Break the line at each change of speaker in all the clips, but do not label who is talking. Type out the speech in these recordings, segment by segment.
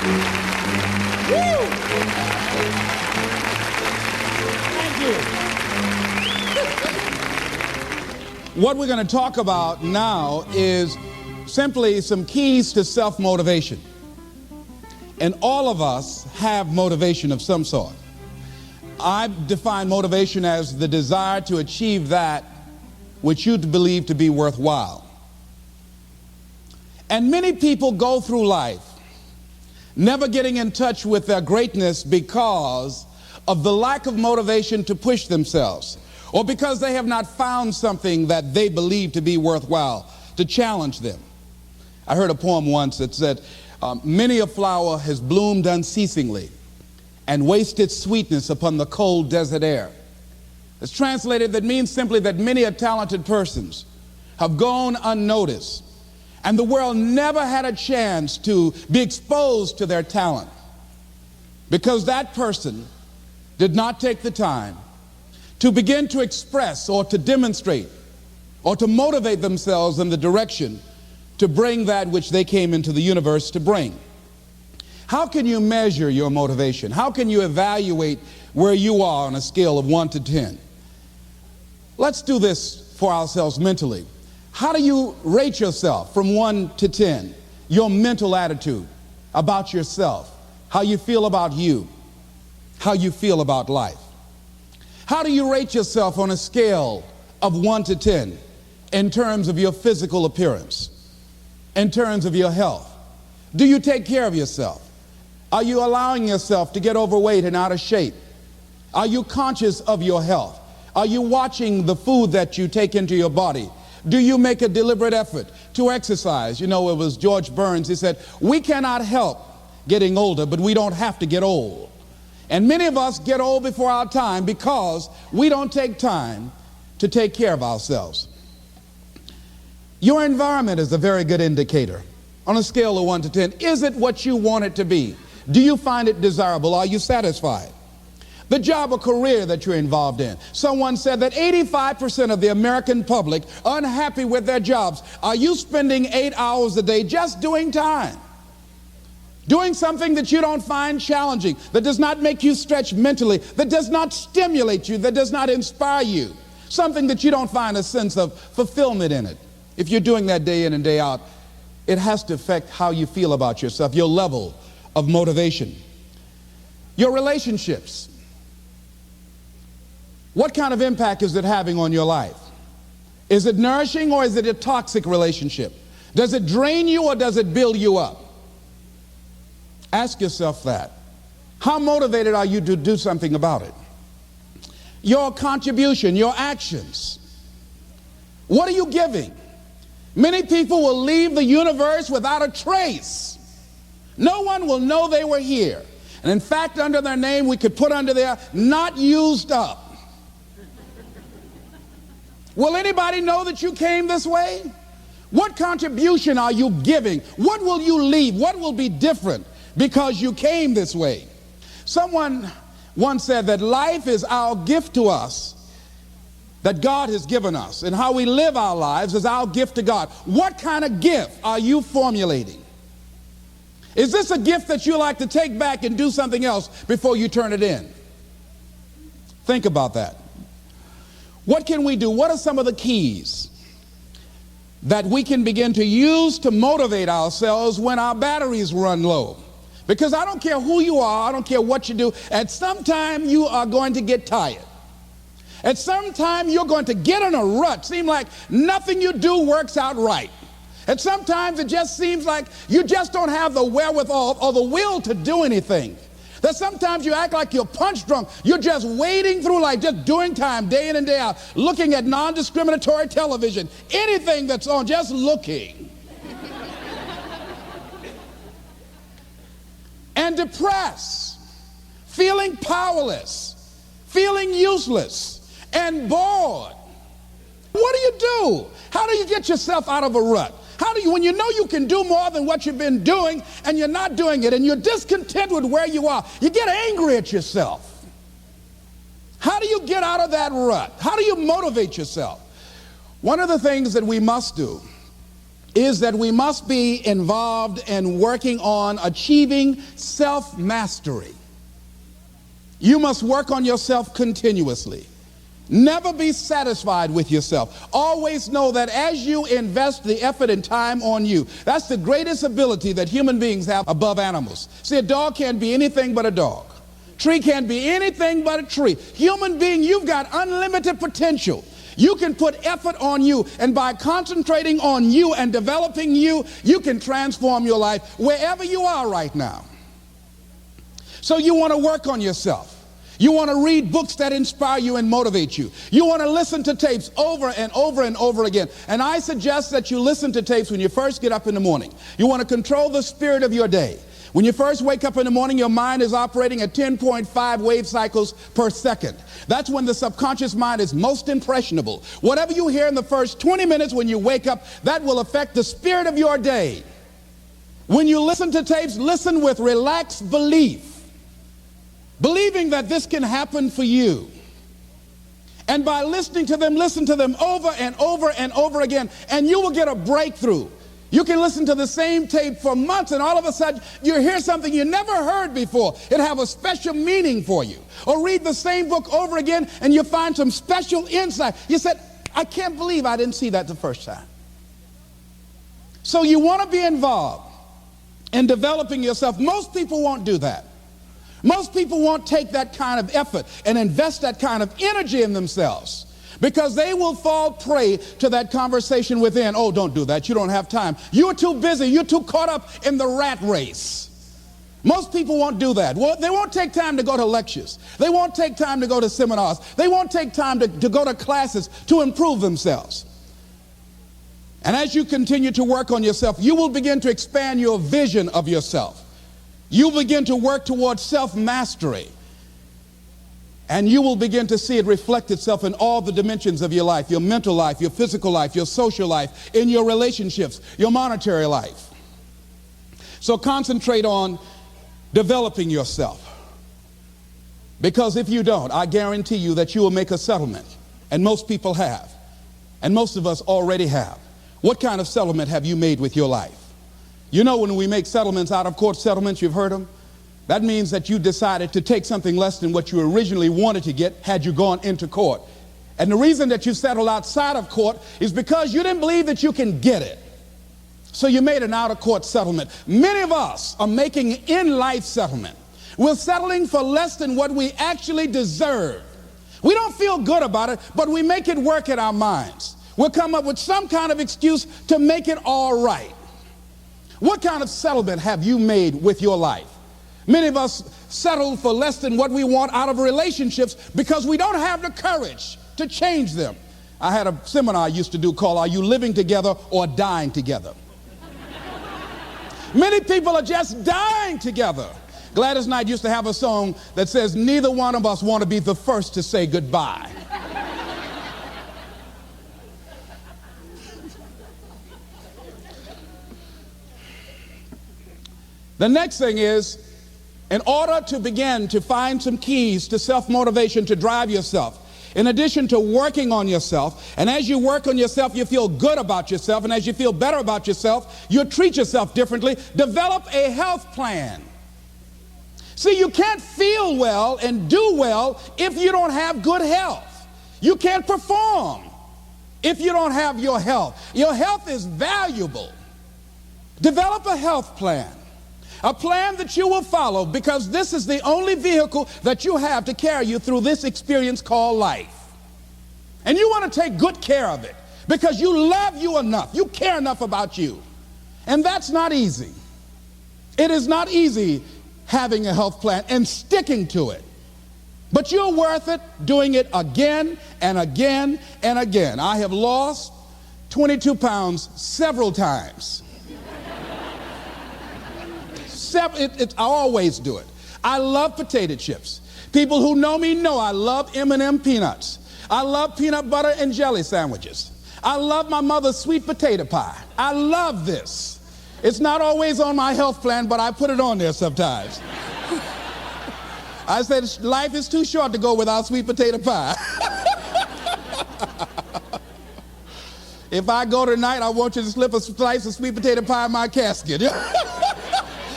Woo! Thank you. What we're going to talk about now is simply some keys to self-motivation. And all of us have motivation of some sort. I define motivation as the desire to achieve that which you believe to be worthwhile. And many people go through life never getting in touch with their greatness because of the lack of motivation to push themselves, or because they have not found something that they believe to be worthwhile to challenge them. I heard a poem once that said, many a flower has bloomed unceasingly and wasted sweetness upon the cold desert air. It's translated, that means simply that many a talented persons have gone unnoticed, and the world never had a chance to be exposed to their talent because that person did not take the time to begin to express or to demonstrate or to motivate themselves in the direction to bring that which they came into the universe to bring. How can you measure your motivation? How can you evaluate where you are on a scale of 1 to 10? Let's do this for ourselves mentally. How do you rate yourself from 1 to 10? Your mental attitude about yourself, how you feel about you, how you feel about life. How do you rate yourself on a scale of 1 to 10 in terms of your physical appearance, in terms of your health? Do you take care of yourself? Are you allowing yourself to get overweight and out of shape? Are you conscious of your health? Are you watching the food that you take into your body? Do you make a deliberate effort to exercise? You know, it was George Burns, he said, we cannot help getting older, but we don't have to get old. And many of us get old before our time because we don't take time to take care of ourselves. Your environment is a very good indicator. On a scale of 1 to 10, is it what you want it to be? Do you find it desirable? Are you satisfied? The job or career that you're involved in. Someone said that 85% of the American public are unhappy with their jobs. Are you spending 8 hours a day just doing time? Doing something that you don't find challenging, that does not make you stretch mentally, that does not stimulate you, that does not inspire you. Something that you don't find a sense of fulfillment in it. If you're doing that day in and day out, it has to affect how you feel about yourself, your level of motivation. Your relationships. What kind of impact is it having on your life? Is it nourishing or is it a toxic relationship? Does it drain you or does it build you up? Ask yourself that. How motivated are you to do something about it? Your contribution, your actions. What are you giving? Many people will leave the universe without a trace. No one will know they were here. And in fact, under their name, we could put under there, not used up. Will anybody know that you came this way? What contribution are you giving? What will you leave? What will be different because you came this way? Someone once said that life is our gift to us that God has given us, and how we live our lives is our gift to God. What kind of gift are you formulating? Is this a gift that you like to take back and do something else before you turn it in? Think about that. What can we do? What are some of the keys that we can begin to use to motivate ourselves when our batteries run low? Because I don't care who you are, I don't care what you do, at some time you are going to get tired. At some time you're going to get in a rut. Seem like nothing you do works out right. And sometimes it just seems like you just don't have the wherewithal or the will to do anything. That sometimes you act like you're punch drunk. You're just wading through life, just doing time day in and day out, looking at non-discriminatory television, anything that's on, just looking. And depressed, feeling powerless, feeling useless, and bored. What do you do? How do you get yourself out of a rut? How do you, when you know you can do more than what you've been doing and you're not doing it and you're discontent with where you are, you get angry at yourself. How do you get out of that rut? How do you motivate yourself? One of the things that we must do is that we must be involved in working on achieving self-mastery. You must work on yourself continuously. Never be satisfied with yourself. Always know that as you invest the effort and time on you, that's the greatest ability that human beings have above animals. See, a dog can't be anything but a dog. Tree can't be anything but a tree. Human being, you've got unlimited potential. You can put effort on you, and by concentrating on you and developing you, you can transform your life wherever you are right now. So you want to work on yourself. You want to read books that inspire you and motivate you. You want to listen to tapes over and over and over again. And I suggest that you listen to tapes when you first get up in the morning. You want to control the spirit of your day. When you first wake up in the morning, your mind is operating at 10.5 wave cycles per second. That's when the subconscious mind is most impressionable. Whatever you hear in the first 20 minutes when you wake up, that will affect the spirit of your day. When you listen to tapes, listen with relaxed belief, believing that this can happen for you. And by listening to them, listen to them over and over and over again, and you will get a breakthrough. You can listen to the same tape for months, and all of a sudden you hear something you never heard before. It have a special meaning for you. Or read the same book over again, and you find some special insight. You said, I can't believe I didn't see that the first time. So you want to be involved in developing yourself. Most people won't do that. Most people won't take that kind of effort and invest that kind of energy in themselves, because they will fall prey to that conversation within. Oh, don't do that. You don't have time. You're too busy. You're too caught up in the rat race. Most people won't do that. Well, they won't take time to go to lectures. They won't take time to go to seminars. They won't take time to go to classes to improve themselves. And as you continue to work on yourself, you will begin to expand your vision of yourself. You begin to work towards self-mastery. And you will begin to see it reflect itself in all the dimensions of your life, your mental life, your physical life, your social life, in your relationships, your monetary life. So concentrate on developing yourself. Because if you don't, I guarantee you that you will make a settlement. And most people have. And most of us already have. What kind of settlement have you made with your life? You know, when we make settlements, out of court settlements, you've heard them. That means that you decided to take something less than what you originally wanted to get had you gone into court. And the reason that you settled outside of court is because you didn't believe that you can get it. So you made an out-of-court settlement. Many of us are making in-life settlement. We're settling for less than what we actually deserve. We don't feel good about it, but we make it work in our minds. We'll come up with some kind of excuse to make it all right. What kind of settlement have you made with your life? Many of us settle for less than what we want out of relationships because we don't have the courage to change them. I had a seminar I used to do called Are You Living Together or Dying Together? Many people are just dying together. Gladys Knight used to have a song that says, neither one of us want to be the first to say goodbye. The next thing is, in order to begin to find some keys to self-motivation to drive yourself, in addition to working on yourself, and as you work on yourself, you feel good about yourself, and as you feel better about yourself, you treat yourself differently. Develop a health plan. See, you can't feel well and do well if you don't have good health. You can't perform if you don't have your health. Your health is valuable. Develop a health plan. A plan that you will follow, because this is the only vehicle that you have to carry you through this experience called life. And you want to take good care of it because you love you enough. You care enough about you. And that's not easy. It is not easy having a health plan and sticking to it. But you're worth it doing it again and again and again. I have lost 22 pounds several times. I always do it. I love potato chips. People who know me know I love M&M peanuts. I love peanut butter and jelly sandwiches. I love my mother's sweet potato pie. I love this. It's not always on my health plan, but I put it on there sometimes. I said life is too short to go without sweet potato pie. If I go tonight, I want you to slip a slice of sweet potato pie in my casket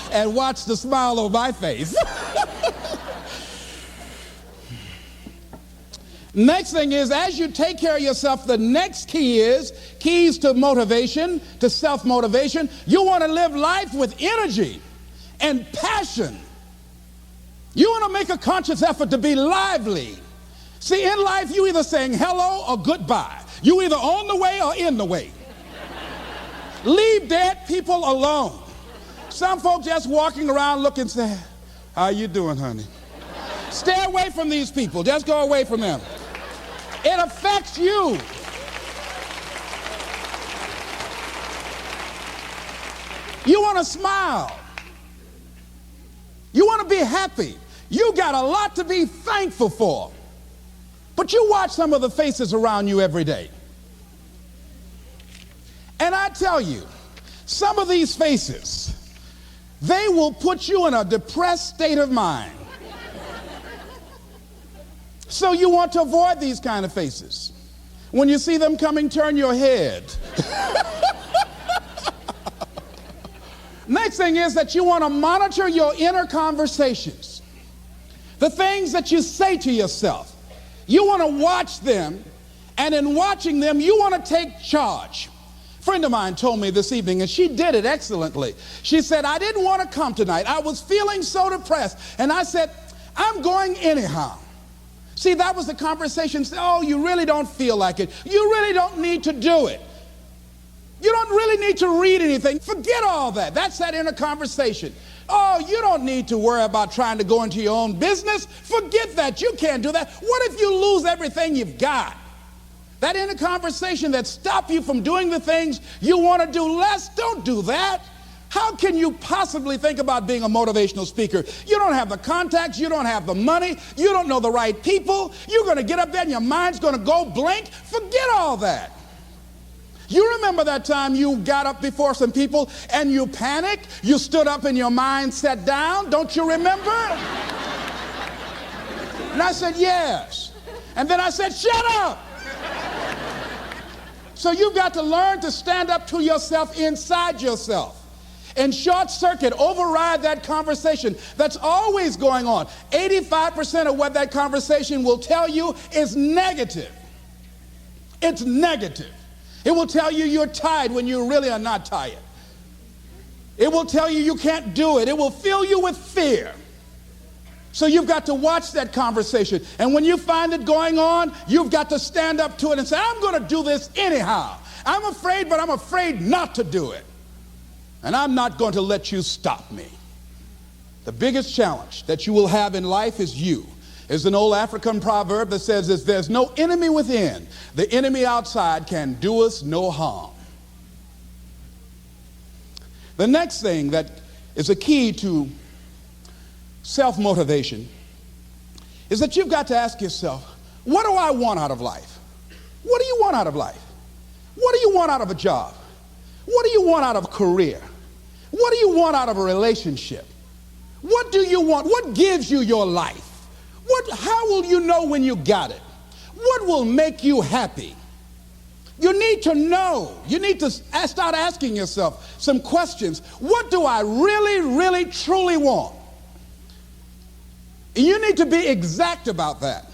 and watch the smile on my face. Next thing is, as you take care of yourself, the next key is keys to motivation, to self-motivation. You want to live life with energy and passion. You want to make a conscious effort to be lively. See, in life, you either saying hello or goodbye. You either on the way or in the way. Leave dead people alone. Some folks just walking around looking sad. How you doing, honey? Stay away from these people. Just go away from them. It affects you. You want to smile. You want to be happy. You got a lot to be thankful for. But you watch some of the faces around you every day. And I tell you, some of these faces, they will put you in a depressed state of mind. So you want to avoid these kind of faces. When you see them coming, turn your head. Next thing is that you want to monitor your inner conversations. The things that you say to yourself. You want to watch them, and in watching them, you want to take charge. A friend of mine told me this evening, and she did it excellently. She said, I didn't want to come tonight. I was feeling so depressed. And I said, I'm going anyhow. See, that was the conversation. Oh, you really don't feel like it. You really don't need to do it. You don't really need to read anything. Forget all that. That's that inner conversation. Oh, you don't need to worry about trying to go into your own business. Forget that. You can't do that. What if you lose everything you've got? That inner conversation that stops you from doing the things you want to do less, don't do that. How can you possibly think about being a motivational speaker? You don't have the contacts, you don't have the money, you don't know the right people. You're going to get up there and your mind's going to go blank. Forget all that. You remember that time you got up before some people and you panicked? You stood up and your mind sat down? Don't you remember? And I said, yes. And then I said, shut up. So you've got to learn to stand up to yourself inside yourself and short circuit, override that conversation that's always going on. 85% of what that conversation will tell you is negative. It's negative. It will tell you you're tired when you really are not tired. It will tell you you can't do it. It will fill you with fear. So you've got to watch that conversation. And when you find it going on, you've got to stand up to it and say, I'm going to do this anyhow. I'm afraid, but I'm afraid not to do it. And I'm not going to let you stop me. The biggest challenge that you will have in life is you. There's an old African proverb that says, if there's no enemy within, the enemy outside can do us no harm. The next thing that is a key to self-motivation is that you've got to ask yourself, what do I want out of life? What do you want out of life? What do you want out of a job? What do you want out of a career? What do you want out of a relationship? What do you want? What gives you your life? How will you know when you got it? What will make you happy? You need to know. You need to start asking yourself some questions. What do I really, really, truly want? And you need to be exact about that.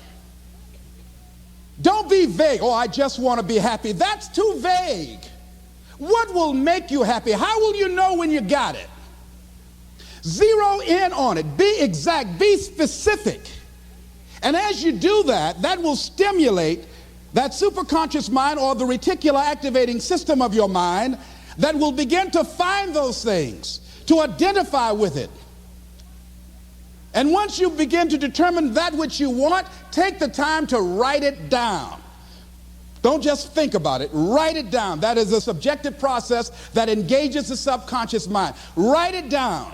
Don't be vague. Oh, I just want to be happy. That's too vague. What will make you happy? How will you know when you got it? Zero in on it. Be exact. Be specific. And as you do that, that will stimulate that superconscious mind or the reticular activating system of your mind that will begin to find those things, to identify with it. And once you begin to determine that which you want, take the time to write it down. Don't just think about it. Write it down. That is a subjective process that engages the subconscious mind. Write it down.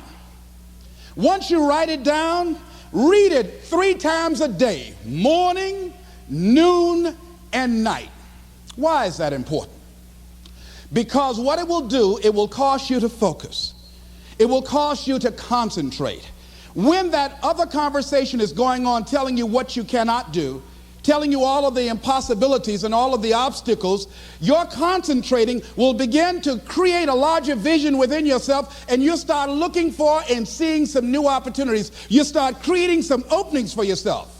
Once you write it down, read it 3 times a day, morning, noon, and night. Why is that important? Because what it will do, it will cause you to focus. It will cause you to concentrate. When that other conversation is going on telling you what you cannot do, telling you all of the impossibilities and all of the obstacles, your concentrating will begin to create a larger vision within yourself, and you'll start looking for and seeing some new opportunities. You start creating some openings for yourself.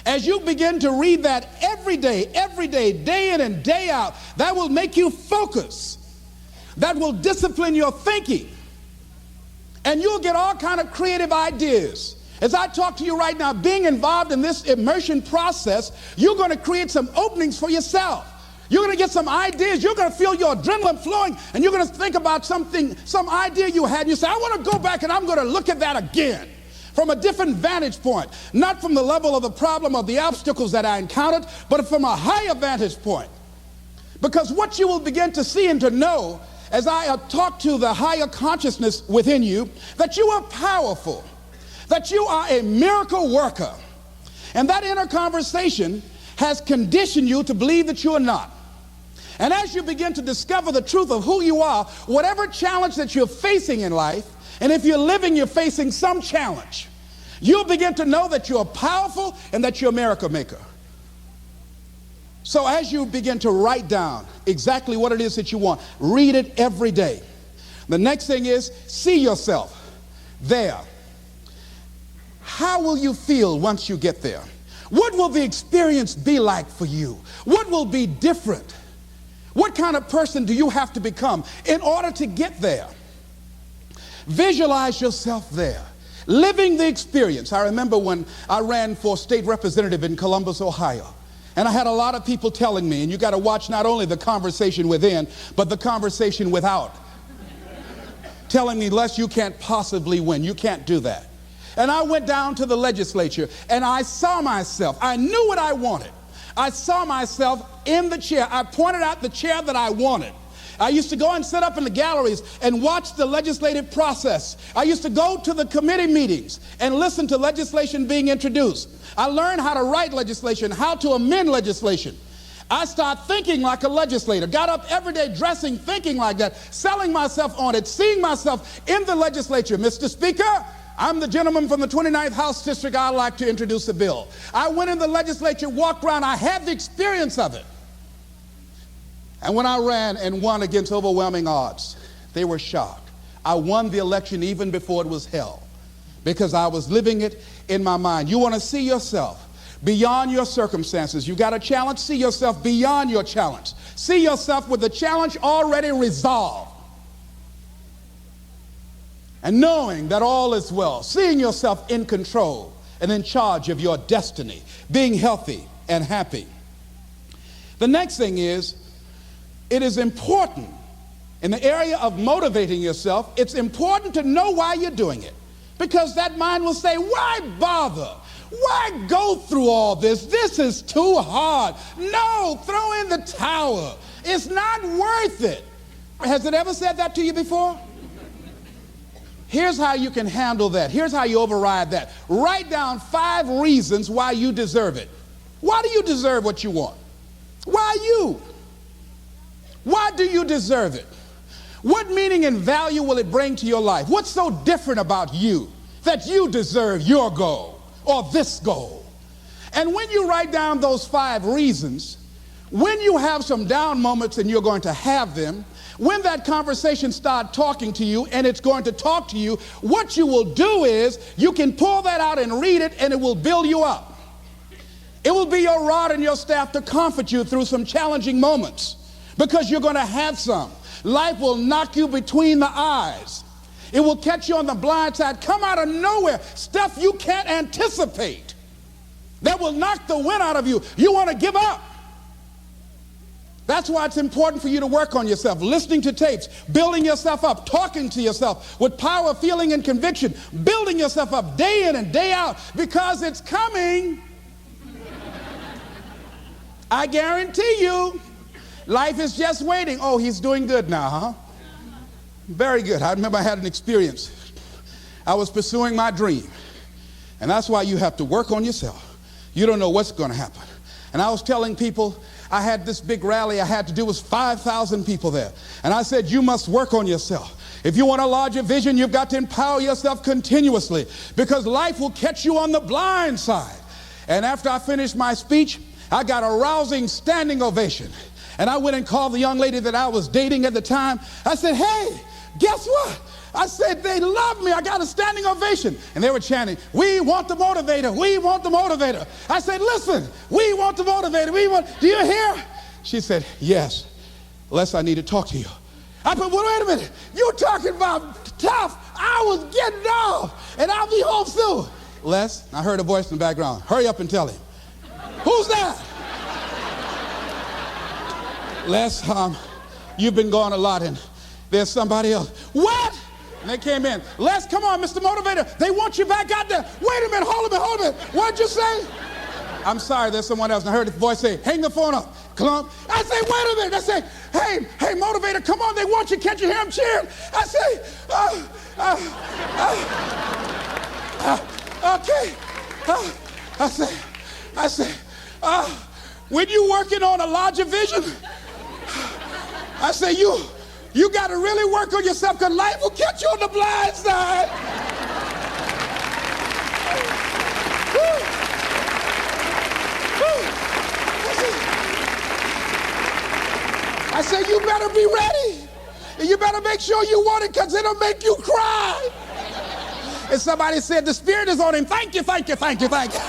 As you begin to read that every day, day in and day out, that will make you focus. That will discipline your thinking. And you'll get all kind of creative ideas. As I talk to you right now, being involved in this immersion process, you're going to create some openings for yourself. You're going to get some ideas. You're going to feel your adrenaline flowing, and you're going to think about something, some idea you had, and you say, I want to go back and I'm going to look at that again from a different vantage point, not from the level of the problem or the obstacles that I encountered, but from a higher vantage point. Because what you will begin to see and to know as I talk to the higher consciousness within you, that you are powerful, that you are a miracle worker. And that inner conversation has conditioned you to believe that you are not. And as you begin to discover the truth of who you are, whatever challenge that you're facing in life, and if you're living, you're facing some challenge, you'll begin to know that you're powerful and that you're a miracle maker. So as you begin to write down exactly what it is that you want, read it every day. The next thing is, see yourself there. How will you feel once you get there? What will the experience be like for you? What will be different? What kind of person do you have to become in order to get there? Visualize yourself there, living the experience. I remember when I ran for state representative in Columbus, Ohio, and I had a lot of people telling me, and you got to watch not only the conversation within, but the conversation without, telling me, Les, you can't possibly win. You can't do that. And I went down to the legislature, and I saw myself. I knew what I wanted. I saw myself in the chair. I pointed out the chair that I wanted. I used to go and sit up in the galleries and watch the legislative process. I used to go to the committee meetings and listen to legislation being introduced. I learned how to write legislation, how to amend legislation. I started thinking like a legislator, got up every day dressing, thinking like that, selling myself on it, seeing myself in the legislature. Mr. Speaker, I'm the gentleman from the 29th House District. I'd like to introduce a bill. I went in the legislature, walked around. I had the experience of it. And when I ran and won against overwhelming odds, they were shocked. I won the election even before it was held because I was living it in my mind. You want to see yourself beyond your circumstances. You got a challenge, see yourself beyond your challenge. See yourself with the challenge already resolved. And knowing that all is well, seeing yourself in control and in charge of your destiny, being healthy and happy. The next thing is, it is important in the area of motivating yourself, it's important to know why you're doing it. Because that mind will say, why bother? Why go through all this? This is too hard. No, throw in the towel. It's not worth it. Has it ever said that to you before? Here's how you can handle that. Here's how you override that. Write down 5 reasons why you deserve it. Why do you deserve what you want? Why you? Why do you deserve it? What meaning and value will it bring to your life? What's so different about you that you deserve your goal or this goal? And when you write down those 5 reasons, when you have some down moments, and you're going to have them, when that conversation starts talking to you and it's going to talk to you, what you will do is you can pull that out and read it, and it will build you up. It will be your rod and your staff to comfort you through some challenging moments, because you're going to have some. Life will knock you between the eyes. It will catch you on the blind side, come out of nowhere, stuff you can't anticipate that will knock the wind out of you. You want to give up. That's why it's important for you to work on yourself, listening to tapes, building yourself up, talking to yourself with power, feeling, and conviction, building yourself up day in and day out, because it's coming. I guarantee you, life is just waiting. Oh, he's doing good now, huh? Very good. I remember I had an experience. I was pursuing my dream, and that's why you have to work on yourself. You don't know what's going to happen. And I was telling people, I had this big rally I had to do, was 5,000 people there. And I said, you must work on yourself. If you want a larger vision, you've got to empower yourself continuously, because life will catch you on the blind side. And after I finished my speech, I got a rousing standing ovation. And I went and called the young lady that I was dating at the time. I said, hey, guess what? I said, they love me. I got a standing ovation. And they were chanting, we want the motivator. We want the motivator. I said, listen, we want the motivator. Do you hear? She said, yes. Les, I need to talk to you. I said, well, wait a minute. You're talking about tough. I was getting off, and I'll be home soon. Les, I heard a voice in the background. Hurry up and tell him. Who's that? Les, you've been gone a lot, and there's somebody else. What? And they came in. Les, come on, Mr. Motivator. They want you back out there. Wait a minute, hold a minute. What'd you say? I'm sorry, there's someone else. And I heard the voice say, hang the phone up. Clump. I say, wait a minute. I say, hey, Motivator, come on. They want you. Can't you hear them cheering? I say, okay. I say, when you working on a larger vision, I say, you got to really work on yourself because life will catch you on the blind side. I said, you better be ready. And you better make sure you want it because it'll make you cry. And somebody said, the Spirit is on him. Thank you, thank you, thank you, thank you.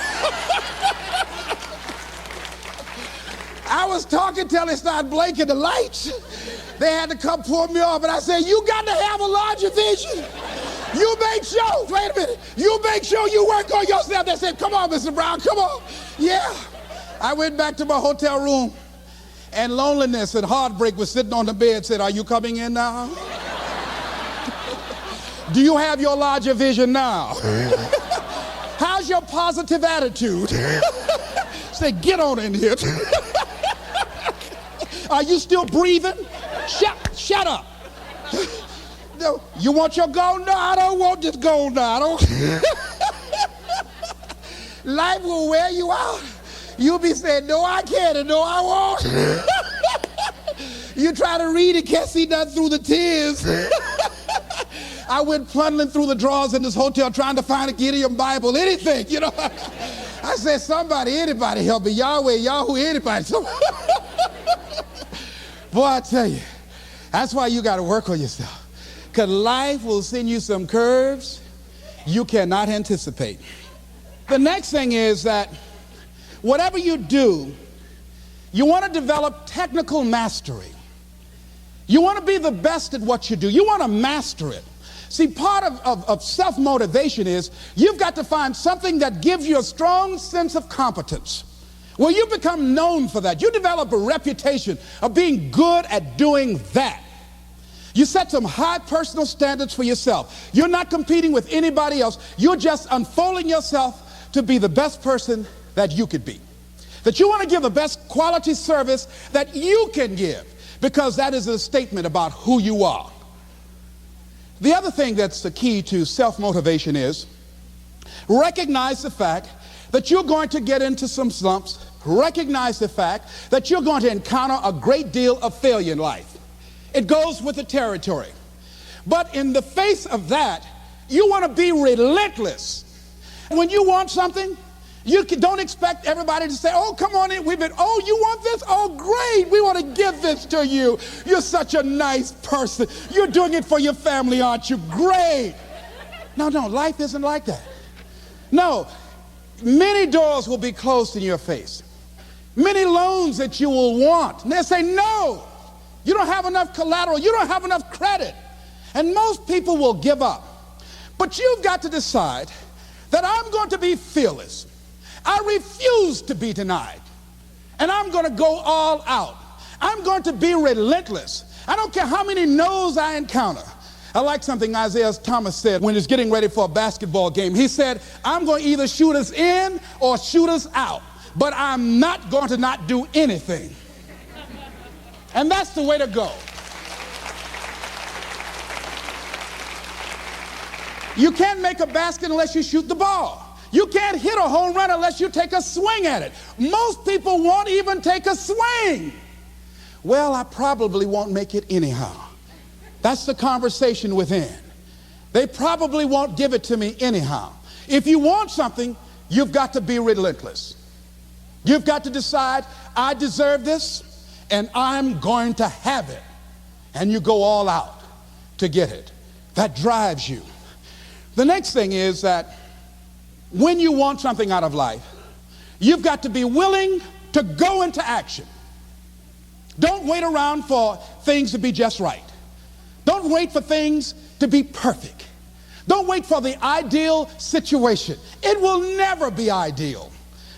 I was talking till it started blinking the lights. They had to come pull me off. And I said, you got to have a larger vision. You make sure, wait a minute, you make sure you work on yourself. They said, come on, Mr. Brown, come on. Yeah. I went back to my hotel room, and loneliness and heartbreak was sitting on the bed, said, are you coming in now? Do you have your larger vision now? How's your positive attitude? Say, get on in here. Are you still breathing? Shut up. No, you want your gold? No, I don't want this gold now. Life will wear you out. You'll be saying, no, I can't, and no, I won't. You try to read it, can't see nothing through the tears. I went plundering through the drawers in this hotel trying to find a Gideon Bible, anything, you know. I said, somebody, anybody help me. Yahweh, Yahoo, anybody. Boy, I tell you, that's why you got to work on yourself. Because life will send you some curves you cannot anticipate. The next thing is that whatever you do, you want to develop technical mastery. You want to be the best at what you do. You want to master it. See, part of self-motivation is you've got to find something that gives you a strong sense of competence. Well, you become known for that. You develop a reputation of being good at doing that. You set some high personal standards for yourself. You're not competing with anybody else. You're just unfolding yourself to be the best person that you could be. That you want to give the best quality service that you can give, because that is a statement about who you are. The other thing that's the key to self-motivation is recognize the fact that you're going to get into some slumps. Recognize the fact that you're going to encounter a great deal of failure in life. It goes with the territory. But in the face of that, you want to be relentless. When you want something, you don't expect everybody to say, oh, come on in. Oh, you want this? Oh, great. We want to give this to you. You're such a nice person. You're doing it for your family, aren't you? Great. No, life isn't like that. No, many doors will be closed in your face. Many loans that you will want. And they'll say, no, you don't have enough collateral. You don't have enough credit. And most people will give up. But you've got to decide that I'm going to be fearless. I refuse to be denied. And I'm going to go all out. I'm going to be relentless. I don't care how many no's I encounter. I like something Isaiah Thomas said when he was getting ready for a basketball game. He said, I'm going to either shoot us in or shoot us out, but I'm not going to not do anything. And that's the way to go. You can't make a basket unless you shoot the ball. You can't hit a home run unless you take a swing at it. Most people won't even take a swing. Well, I probably won't make it anyhow. That's the conversation within. They probably won't give it to me anyhow. If you want something, you've got to be relentless. You've got to decide, I deserve this, and I'm going to have it. And you go all out to get it. That drives you. The next thing is that when you want something out of life, you've got to be willing to go into action. Don't wait around for things to be just right. Don't wait for things to be perfect. Don't wait for the ideal situation. It will never be ideal.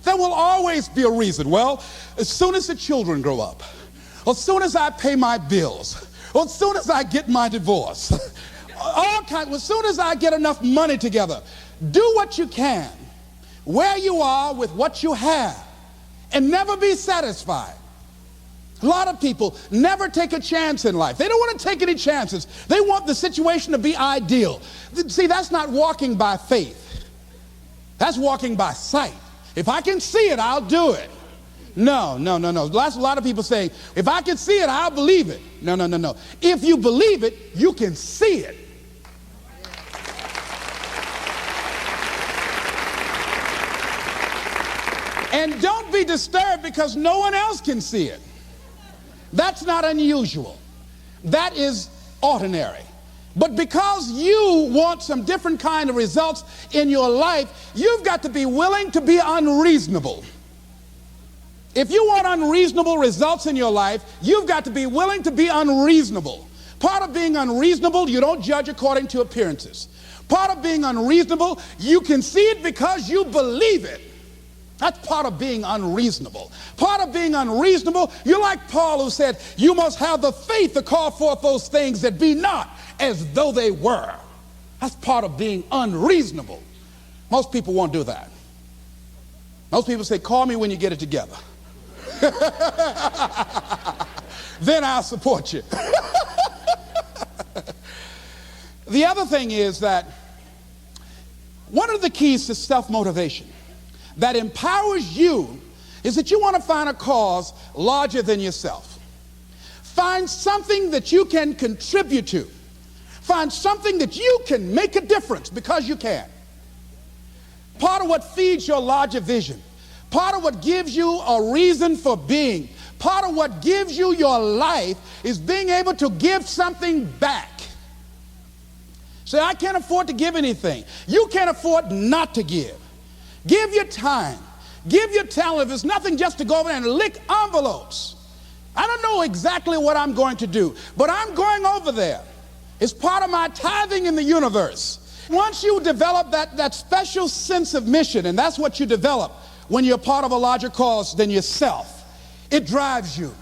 There will always be a reason. Well, as soon as the children grow up, or as soon as I pay my bills, or as soon as I get my divorce, as soon as I get enough money together, do what you can, where you are with what you have, and never be satisfied. A lot of people never take a chance in life. They don't want to take any chances. They want the situation to be ideal. See, that's not walking by faith. That's walking by sight. If I can see it, I'll do it. No. That's a lot of people say, if I can see it, I'll believe it. No. If you believe it, you can see it. And don't be disturbed because no one else can see it. That's not unusual. That is ordinary. But because you want some different kind of results in your life, you've got to be willing to be unreasonable. If you want unreasonable results in your life, you've got to be willing to be unreasonable. Part of being unreasonable, you don't judge according to appearances. Part of being unreasonable, you can see it because you believe it. That's part of being unreasonable. Part of being unreasonable, you're like Paul who said, you must have the faith to call forth those things that be not as though they were. That's part of being unreasonable. Most people won't do that. Most people say, call me when you get it together. Then I'll support you. The other thing is that one of the keys to self-motivation that empowers you is that you want to find a cause larger than yourself. Find something that you can contribute to. Find something that you can make a difference because you can. Part of what feeds your larger vision, part of what gives you a reason for being, part of what gives you your life is being able to give something back. Say, I can't afford to give anything. You can't afford not to give. Give your time. Give your talent. If it's nothing, just to go over there and lick envelopes. I don't know exactly what I'm going to do, but I'm going over there. It's part of my tithing in the universe. Once you develop that special sense of mission, and that's what you develop when you're part of a larger cause than yourself, it drives you.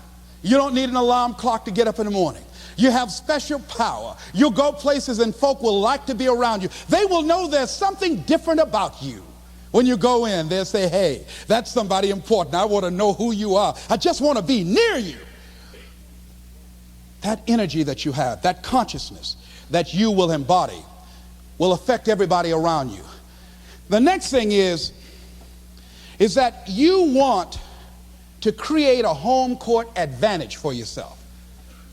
You don't need an alarm clock to get up in the morning. You have special power. You'll go places and folk will like to be around you. They will know there's something different about you. When you go in, they'll say, hey, that's somebody important. I want to know who you are. I just want to be near you. That energy that you have, that consciousness that you will embody will affect everybody around you. The next thing is that you want to create a home court advantage for yourself.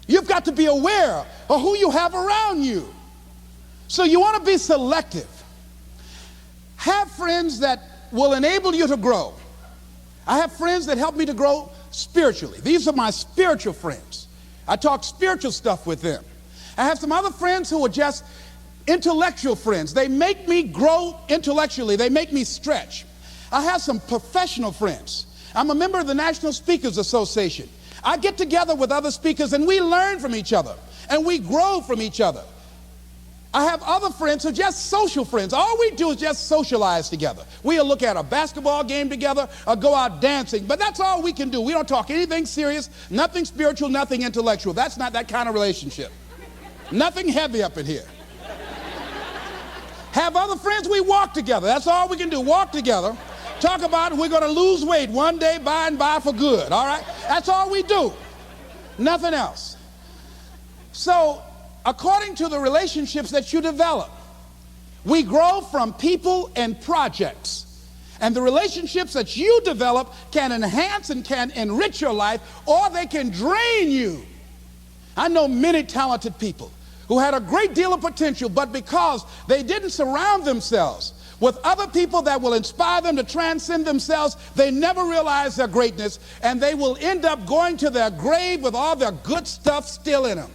You've got to be aware of who you have around you. So you want to be selective. Have friends that will enable you to grow. I have friends that help me to grow spiritually. These are my spiritual friends. I talk spiritual stuff with them. I have some other friends who are just intellectual friends. They make me grow intellectually. They make me stretch. I have some professional friends. I'm a member of the National Speakers Association. I get together with other speakers and we learn from each other and we grow from each other. I have other friends who are just social friends. All we do is just socialize together. We'll look at a basketball game together or go out dancing, but that's all we can do. We don't talk anything serious, nothing spiritual, nothing intellectual. That's not that kind of relationship. Nothing heavy up in here. Have other friends, we walk together. That's all we can do, walk together. Talk about we're going to lose weight one day by and by for good, all right? That's all we do. Nothing else. So, according to the relationships that you develop, we grow from people and projects. And the relationships that you develop can enhance and can enrich your life, or they can drain you. I know many talented people who had a great deal of potential, but because they didn't surround themselves with other people that will inspire them to transcend themselves, they never realize their greatness, and they will end up going to their grave with all their good stuff still in them.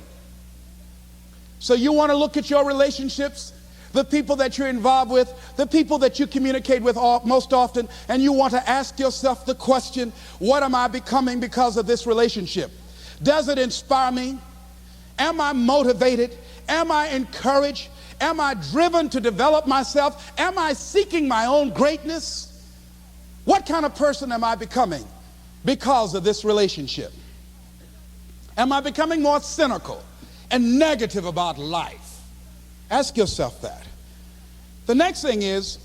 So you want to look at your relationships, the people that you're involved with, the people that you communicate with most often, and you want to ask yourself the question, what am I becoming because of this relationship? Does it inspire me? Am I motivated? Am I encouraged? Am I driven to develop myself? Am I seeking my own greatness? What kind of person am I becoming because of this relationship? Am I becoming more cynical and negative about life? Ask yourself that. The next thing is,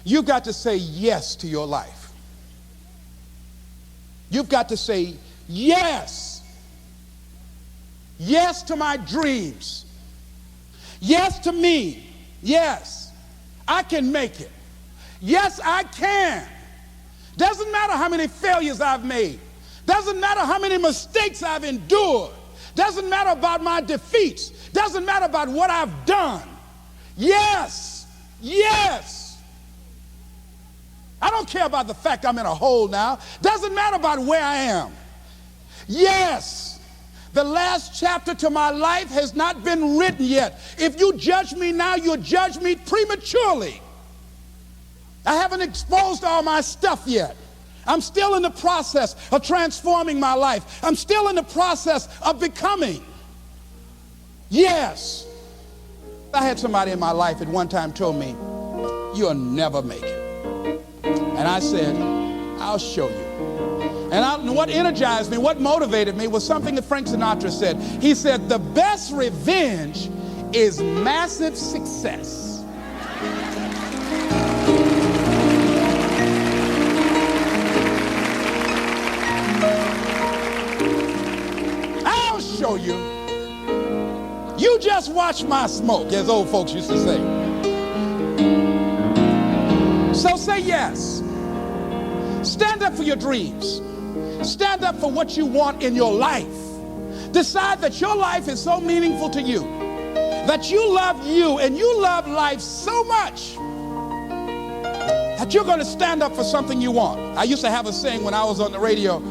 you've got to say yes to your life. You've got to say yes. Yes to my dreams. Yes to me. Yes, I can make it. Yes, I can. Doesn't matter how many failures I've made. Doesn't matter how many mistakes I've endured. Doesn't matter about my defeats. Doesn't matter about what I've done. Yes, yes. I don't care about the fact I'm in a hole now. Doesn't matter about where I am. Yes. The last chapter to my life has not been written yet. If you judge me now, you'll judge me prematurely. I haven't exposed all my stuff yet. I'm still in the process of transforming my life. I'm still in the process of becoming. Yes. I had somebody in my life at one time told me, you'll never make it. And I said, I'll show you. And what energized me, what motivated me was something that Frank Sinatra said. He said, the best revenge is massive success. I'll show you. You just watch my smoke, as old folks used to say. So say yes. Stand up for your dreams. Stand up for what you want in your life. Decide that your life is so meaningful to you, that you love you and you love life so much that you're going to stand up for something you want. I used to have a saying when I was on the radio,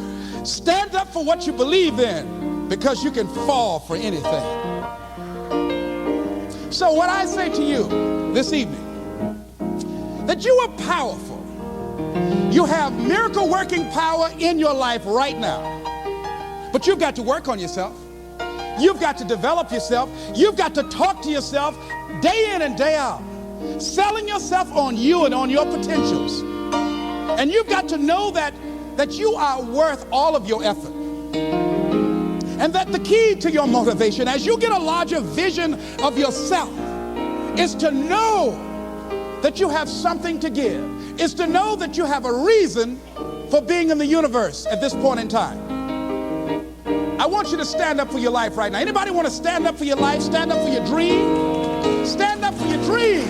stand up for what you believe in, because you can fall for anything. So what I say to you this evening, that you are powerful. You have miracle working power in your life right now. But you've got to work on yourself. You've got to develop yourself. You've got to talk to yourself day in and day out, selling yourself on you and on your potentials. And you've got to know that you are worth all of your effort. And that the key to your motivation, as you get a larger vision of yourself, is to know that you have something to give. Is to know that you have a reason for being in the universe at this point in time. I want you to stand up for your life right now. Anybody want to stand up for your life? Stand up for your dream? Stand up for your dream.